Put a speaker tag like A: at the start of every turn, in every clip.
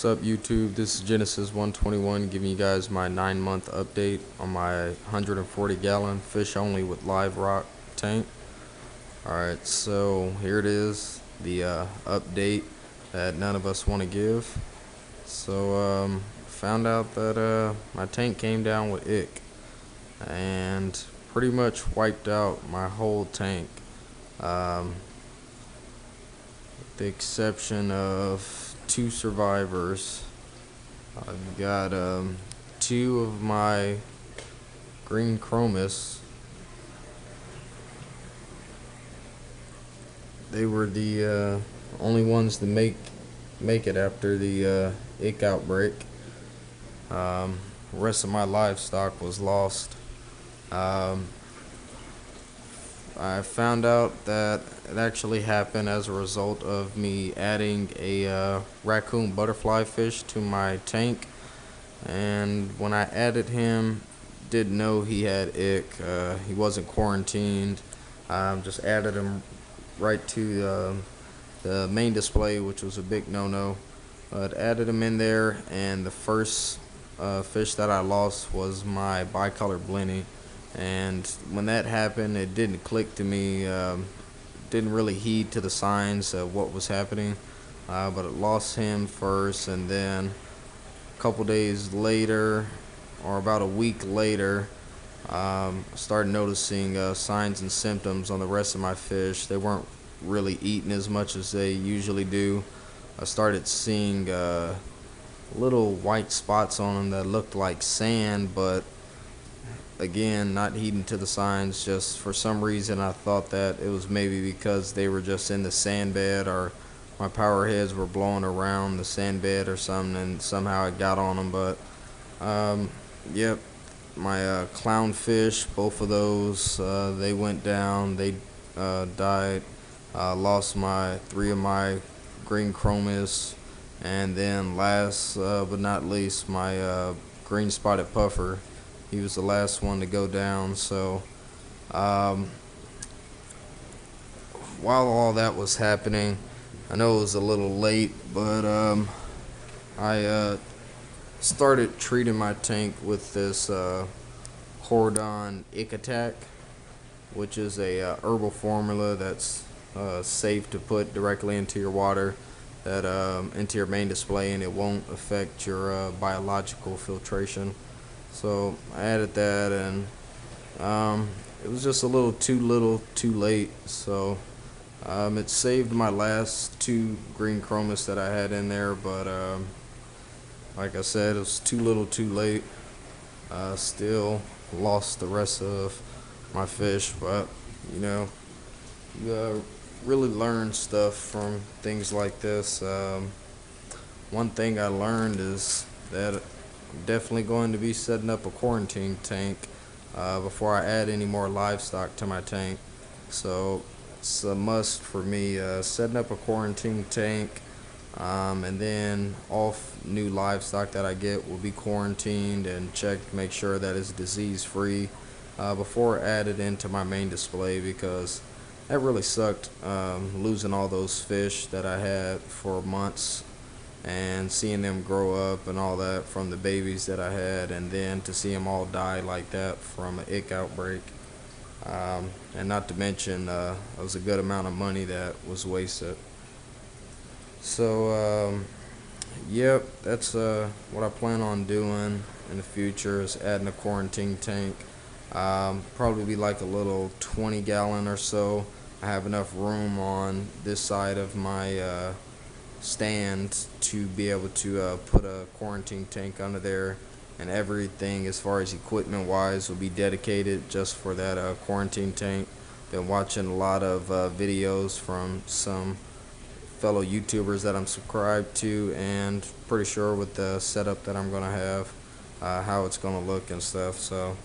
A: What's up, YouTube? This is Genesis 121 giving you guys my 9-month update on my 140-gallon fish only with live rock tank. Alright, so here it is, the update that none of us want to give. So found out that my tank came down with ick and pretty much wiped out my whole tank, with the exception of 2 survivors. I've got 2 of my green CHROMIS. They were the only ones to make it after the ick outbreak. The rest of my livestock was lost. I found out that it actually happened as a result of me adding a raccoon butterfly fish to my tank, and when I added him, didn't know he had ick. He wasn't quarantined. Just added him right to the main display, which was a big no-no. But added him in there, and the first fish that I lost was my bicolor blenny. And when that happened, it didn't click to me. Didn't really heed to the signs of what was happening, but it lost him first, and then a couple days later, or about a week later, started noticing signs and symptoms on the rest of my fish. They weren't really eating as much as they usually do. I started seeing little white spots on them that looked like sand, but again, not heeding to the signs. Just for some reason I thought that it was maybe because they were just in the sand bed, or my power heads were blowing around the sand bed or something, and somehow it got on them. But yep, my clownfish, both of those, they went down. They died. Lost 3 of my green CHROMIS, and then last but not least, my green spotted puffer. He was the last one to go down. So while all that was happening, I know it was a little late, but I started treating my tank with this Cordon Ick Attack, which is a herbal formula that's safe to put directly into your water, that into your main display, and it won't affect your biological filtration. So I added that, and it was just a little too late. So it saved my last 2 green CHROMIS that I had in there, but like I said, it was too late. Still lost the rest of my fish. But you know, you really learn stuff from things like this. One thing I learned is that I'm definitely going to be setting up a quarantine tank before I add any more livestock to my tank. So it's a must for me, setting up a quarantine tank, and then all new livestock that I get will be quarantined and checked to make sure that it's disease free before added into my main display, because that really sucked, losing all those fish that I had for months and seeing them grow up and all that from the babies that I had, and then to see them all die like that from an ick outbreak. And not to mention, it was a good amount of money that was wasted. So yep, that's what I plan on doing in the future, is adding a quarantine tank. Probably be like a little 20-gallon or so. I have enough room on this side of my stand to be able to put a quarantine tank under there, and everything as far as equipment wise will be dedicated just for that quarantine tank. Been watching a lot of videos from some fellow YouTubers that I'm subscribed to, and pretty sure with the setup that I'm gonna have, how it's gonna look and stuff. So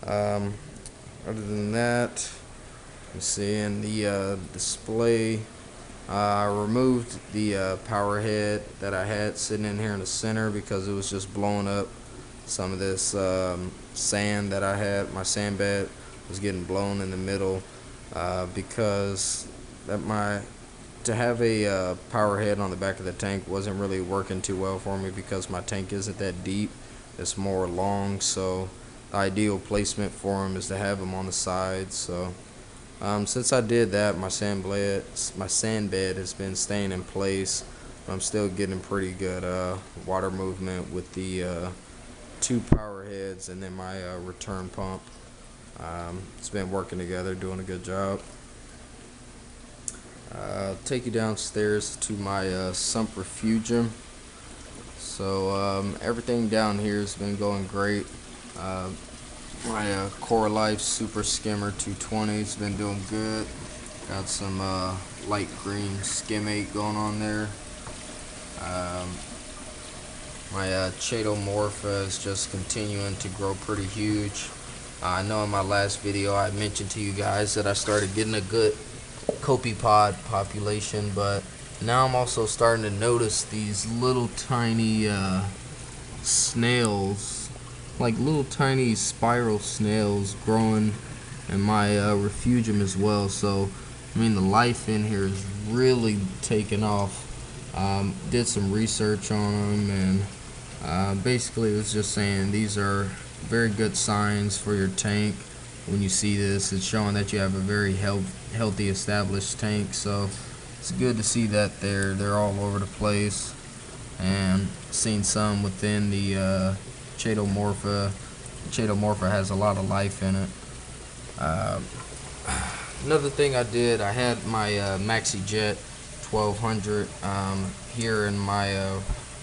A: other than that, let's see, in the display, I removed the power head that I had sitting in here in the center, because it was just blowing up some of this sand that I had. My sand bed was getting blown in the middle, because that my to have a power head on the back of the tank wasn't really working too well for me because my tank isn't that deep. It's more long, so the ideal placement for them is to have them on the sides. So since I did that, my sand bed has been staying in place. I'm still getting pretty good water movement with the 2 power heads and then my return pump. It's been working together, doing a good job. I'll take you downstairs to my sump refugium. So everything down here has been going great. My Core Life Super Skimmer 220 has been doing good. Got some light green skimmate going on there. My Chaetomorpha is just continuing to grow pretty huge. I know in my last video I mentioned to you guys that I started getting a good copepod population, but now I'm also starting to notice these little tiny snails, like little tiny spiral snails growing in my refugium as well. So I mean, the life in here is really taking off. Did some research on them, and basically it was just saying these are very good signs for your tank. When you see this, it's showing that you have a very healthy established tank. So it's good to see that they're all over the place, and seen some within the Chaetomorpha. Chaetomorpha has a lot of life in it. Another thing I did, I had my MaxiJet 1200 here in my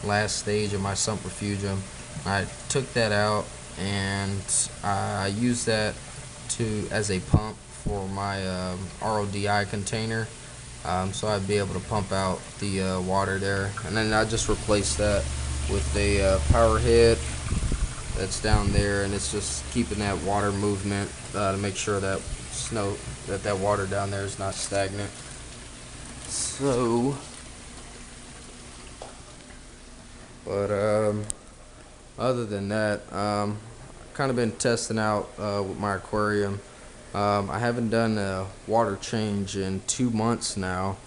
A: last stage of my sump refugium. I took that out and I used that as a pump for my RODI container, so I'd be able to pump out the water there, and then I just replaced that with a power head that's down there, and it's just keeping that water movement to make sure that that water down there is not stagnant. So but other than that, kind of been testing out with my aquarium. I haven't done a water change in 2 months now,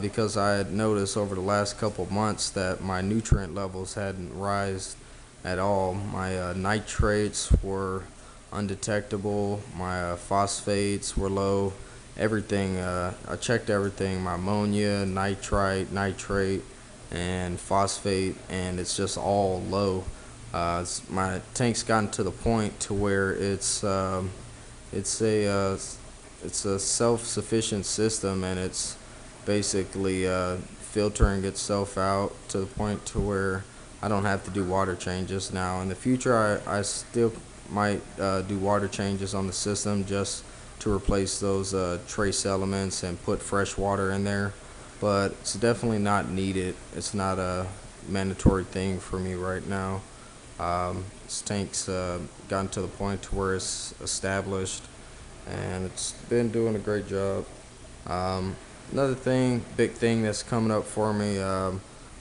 A: because I had noticed over the last couple of months that my nutrient levels hadn't risen at all. My nitrates were undetectable, my phosphates were low, everything. I checked everything, my ammonia, nitrite, nitrate, and phosphate, and it's just all low. My tank's gotten to the point to where it's a self-sufficient system, and it's basically filtering itself out to the point to where I don't have to do water changes now. In the future, I still might do water changes on the system just to replace those trace elements and put fresh water in there, but it's definitely not needed. It's not a mandatory thing for me right now. This tank's gotten to the point to where it's established, and it's been doing a great job. Another big thing that's coming up for me,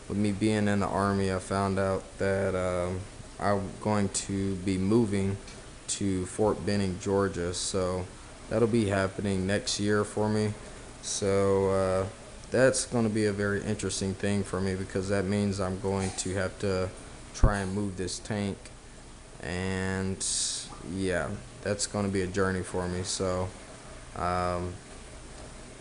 A: with me being in the Army, I found out that I'm going to be moving to Fort Benning, Georgia, so that'll be happening next year for me. So that's going to be a very interesting thing for me, because that means I'm going to have to try and move this tank, and yeah, that's going to be a journey for me. So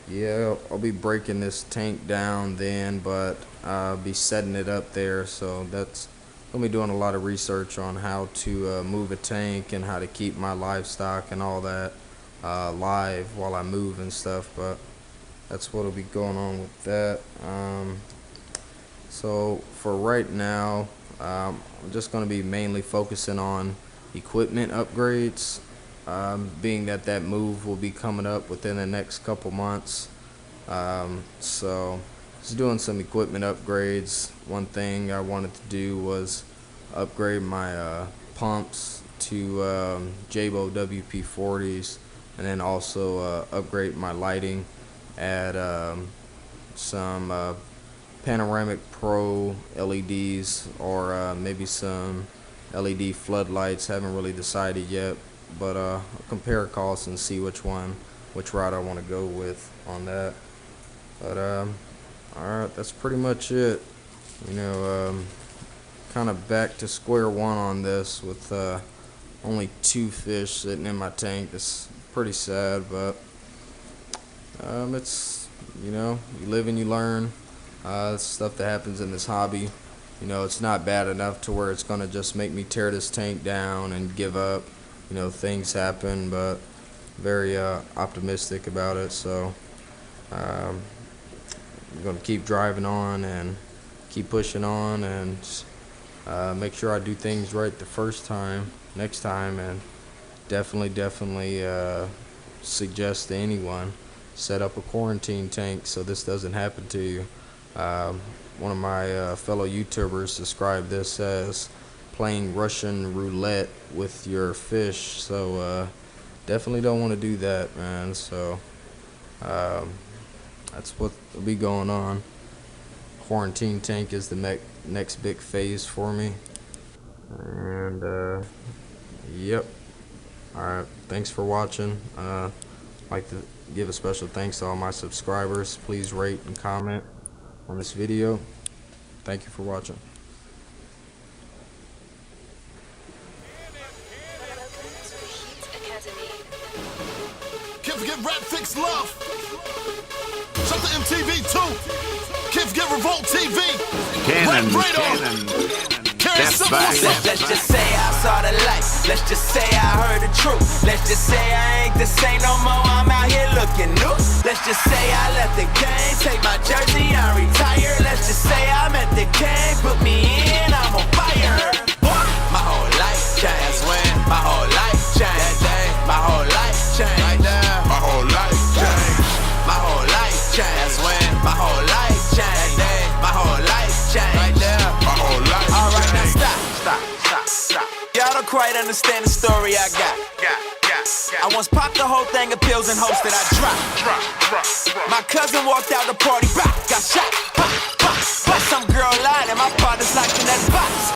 A: yeah, I'll be breaking this tank down then, but I'll be setting it up there. So that's going to be doing a lot of research on how to move a tank and how to keep my livestock and all that live while I move and stuff. But that's what'll be going on with that. So for right now, I'm just going to be mainly focusing on equipment upgrades, being that move will be coming up within the next couple months. So just doing some equipment upgrades. One thing I wanted to do was upgrade my pumps to Jabo WP40s, and then also upgrade my lighting, add some Panoramic Pro LEDs, or maybe some LED floodlights. Haven't really decided yet, but compare costs and see which route I want to go with on that. But alright, that's pretty much it. You know, kind of back to square one on this with only 2 fish sitting in my tank. It's pretty sad, but it's, you know, you live and you learn. It's stuff that happens in this hobby. You know, it's not bad enough to where it's gonna just make me tear this tank down and give up. You know, things happen, but very optimistic about it. So I'm gonna keep driving on and keep pushing on, and make sure I do things right the first time, next time, and definitely suggest to anyone, set up a quarantine tank so this doesn't happen to you. One of my fellow YouTubers described this as playing Russian roulette with your fish, so definitely don't want to do that, man. So that's what will be going on. Quarantine tank is the next big phase for me. And yep. Alright, thanks for watching. I'd like to give a special thanks to all my subscribers. Please rate and comment on this video. Thank you for watching.
B: Kids get rap fix love. Shut the MTV too. Kids get Revolt TV.
C: Cannon. That's back.
D: Let's just say I saw the light. Let's just say I heard the truth. Let's just say I ain't the same no more. I'm out here looking new. Let's just say I left the game, take my jersey, I retired. Let's just say I'm at the game, put me in, I'm on fire. My whole life changed when my whole life changed. That day, my whole life changed. Right there,
C: My whole life changed.
D: my whole life changed when my whole life changed. That day, my whole life changed. Right there.
C: My whole life
D: Alright, now
C: changed.
D: stop. Y'all don't quite understand the story I got. I once popped the whole thing of pills and hopes that I dropped. My cousin walked out the party, got shot. And some girl lied and my partner's locked in that box.